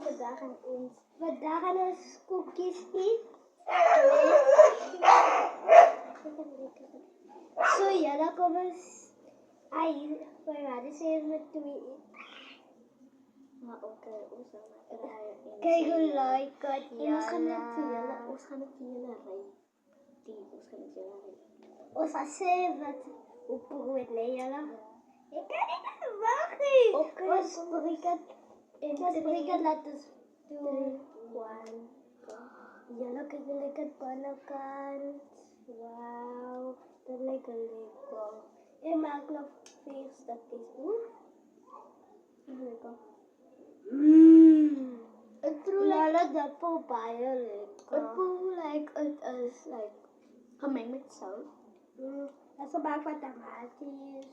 vandaag gaan ons koekjes eten. Zo ja, dan komen we. Mijn vader zei met twee. Maar oké, ons gaan naar Kijk hoe leuk het is. Ons gaan naar Vienna rijden. Ons gaan naar Vienna rijden. Ons gaan zien wat op brood nemen. Ik kan niet wachten. Oké. Ons spreken laten doen. Ja, dan kijk je lekker binnenkant. Wauw, dat lijkt lekker. En maak nog 4 stukjes. Lekker. Het proeft Dat voelt bijna lekker. Het proeft het is gemengd met zout. Dat is gemaakt van tomaatjes,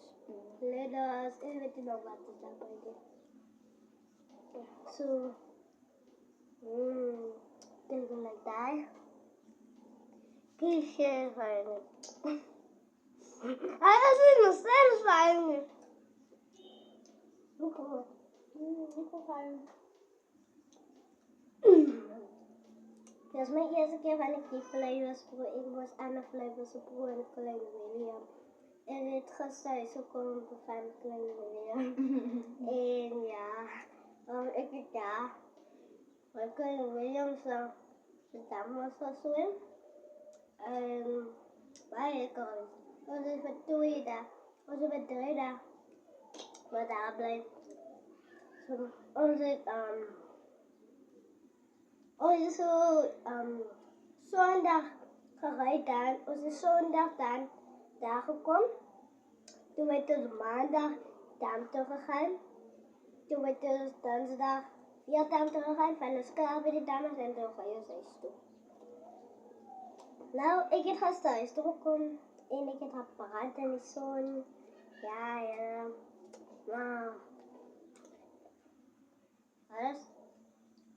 lettuce en weet je nog wat is daarbij. Zo. Kijk hoe lijkt dat. Kies je fijn. Hij was nog steeds fijn. Hoe goed. Hoe fijn. Dat is mijn eerste keer van ik die flavors proef. Ik was aan de flavors proeven en Kleine William. En het gisteren is gekomen van Kleine William. En ja, ik het daar. Maar Kleine William zo. De dame was zo zo. En waar ik al. Ons is met 2 dagen. Ons is met 3 dagen. Maar daar blijft. Ons is ons zo zondag gereden. Ons is zondag dan daar gekomen. Toen werd het maandag daar teruggegaan. Toen werd het dinsdag weer daar teruggegaan. Van de school bij de dames en toen ga je huis toe. Nou, ik heb gisteren huis toegekomen. En ik heb apparaat in de zon. Ja. Nou. Alles.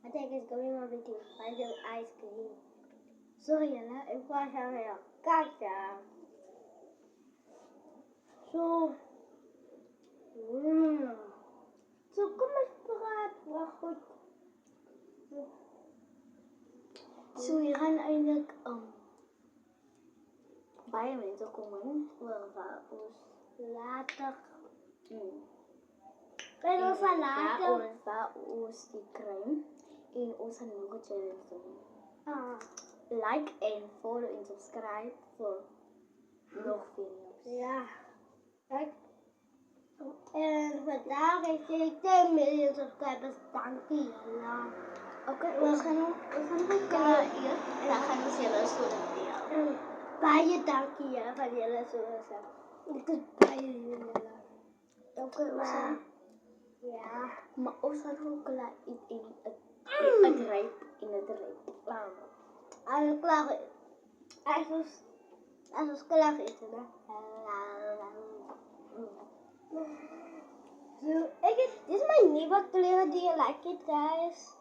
I think it's going on with you. I do ice cream. Sorry, ik was aan jou. Kaka. Zo. Zo, kom eens praat. Maar goed. Zo, je gaan eigenlijk baie mensen komen. Waar ons later. En ons van later. Waar ons die krijgen. En ons gaan nog een challenge doen. Like en follow en subscribe voor nog video's. Ja. Kijk. En vandaag heeft ik 10 miljoen subscribers. Dank je. Oké, ons gaan nog klaar hier. En dan gaan we jullie zo doen. Baie dank je van jullie zo zijn. Het is baie jullie. Oké, ons gaan. Ja. Maar ons gaan ook klaar in het rijp. Als we klaar als we klaar eten, hè. Zo, dit is mijn nieuwe kleur. Do you like it, guys?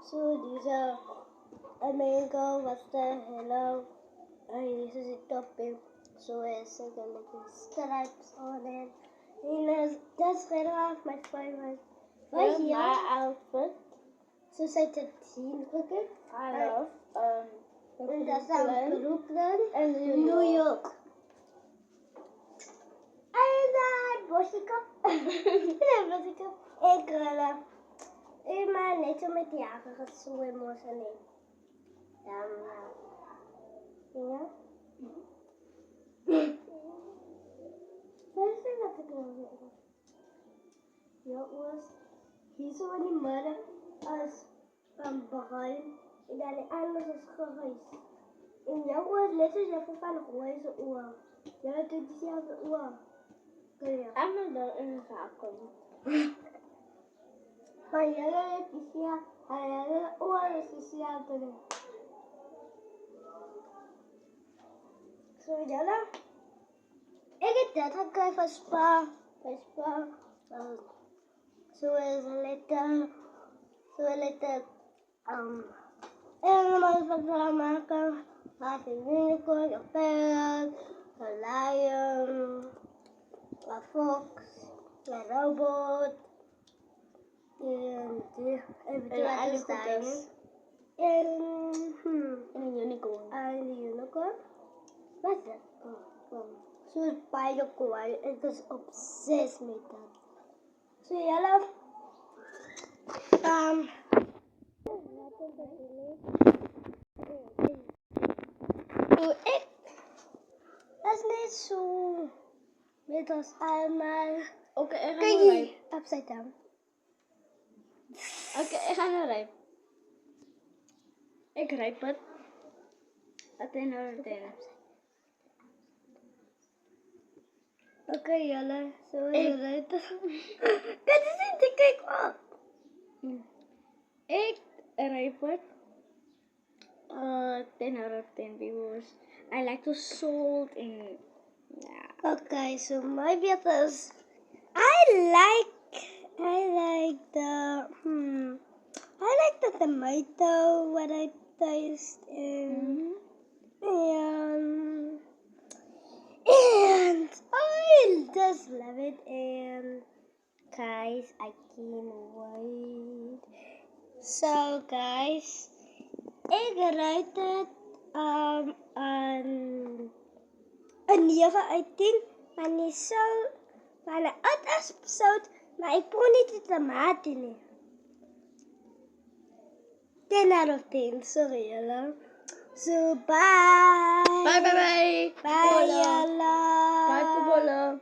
Zo, deze mango was de hello. En deze is de topping. Zo is het en met die stripes on it. En dat is verder mijn favorite. Wat is jouw outfit? Zo zit het 10 drukken. I love. En dat is Brooklyn en New York. En daar boskap. Boskap. En krullen. En maar net zo met die jagers zo in mosselen. Ja. Wat is dat ik wil zeggen? Ja, was hier zo in die midden als bruin. En dan de andere is grijs. En jouw oor is net als je van roze oor. Jij doet dezelfde oor. Kun je? En dan in de zaken. Maar jij hebt dezelfde. En jij oor is dezelfde. Zo, Jelle. Ik heb dat gekregen van Spa. Van Spa. Zo is een letter. En normaal van te maken. Laat een unicorn, een parrot, een lion, een fox, een robot. En helikopters. En En een unicorn. een unicorn. Wat is dat? Soos baie cool. Ek is obsessed met dat. So julle ek is net so met ons almal. Oké, ik ga Kyk nou hier, rijp. upside down. Oké, ik ga nou rijp. Ik rijp het. Athena. Okay, julle, so is dit. Dit is nie te kyk op. Ik rijp het. 10 out of 10 viewers. I like the salt and yeah. Okay, so my bet is I like the tomato what I taste and I just love it and guys I can't wait. So guys, ek rate dit een 9 uit 10, maar nie so, maar het is sout, maar ek proe nie die tomate nie. 10 out of 10, sorry julle. So bye. Bye. Bye julle. Bye, Pobola.